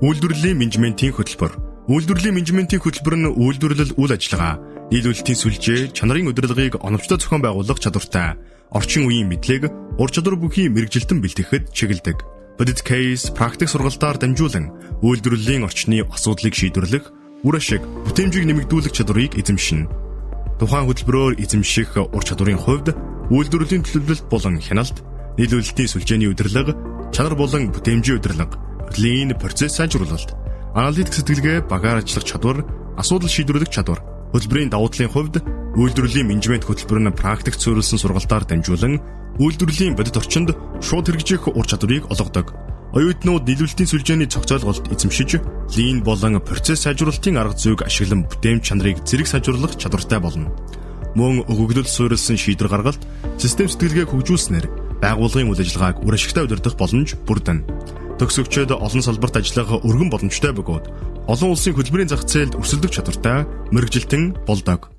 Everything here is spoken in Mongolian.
Үйлдвэрлэлийн менежментийн хөтөлбөр. Үйлдвэрлэлийн менежментийн хөтөлбөр нь үйлдвэрлэл үйл ажиллагаа, нийлүүлэлтийн сүлжээ, чанарын удирдлагыг оновчтой зохион байгуулах чадвартай, орчин үеийн мэдлэг, ур чадвар бүхий мэрэгжилтэн бэлтгэхэд чиглэдэг. Бодит кейс, практик сургалтаар дамжуулан үйлдвэрлэлийн орчны асуудлыг шийдвэрлэх, үр ашиг, бүтээмжийг нэмэгдүүлэх чадварыг эзэмшинэ. Тухайн хөтөлбөрөөр эзэмших ур чадварын хувьд үйлдвэрлэлийн төлөвлөлт болон хяналт, нийлүүлэлтийн сүлжээний удирдлага, чанар болон бүтээмжийн удирдлага, лин процесс сайжруулалт, аналитик сэтгэлгээ, багаар ажиллах чадвар, асуудал шийдвэрлэх чадвар. Хөтөлбөрийн давуу талын хувьд үйлдвэрлэлийн менежмент хөтөлбөр нь практик суурилсан сургалтаар дамжуулан үйлдвэрлэлийн бодит орчинд шууд хэрэгжих ур чадварыг олгодог. Оюутнууд нийлүүлэлтийн сүлжээний цогцоолголт эзэмшиж, лин болон процесс сайжруулалтын арга зүйг ашиглан бүтээмж чанарыг зэрэг сайжруулах чадвартай болно. Мөн өгөгдөл суурилсан шийдвэр гаргалт, систем сэтгэлгээг хөгжүүлснээр байгууллагын үйл ажиллагааг үр ашигтай удирдах боломж бүрдэнэ. Төгсөгчид олон салбарт ажиллах өргөн боломжтой бөгөөд олон улсын хөтөлбөрийн зах зээлд өрсөлдөх чадвартай мэрэгжилтэн болдог.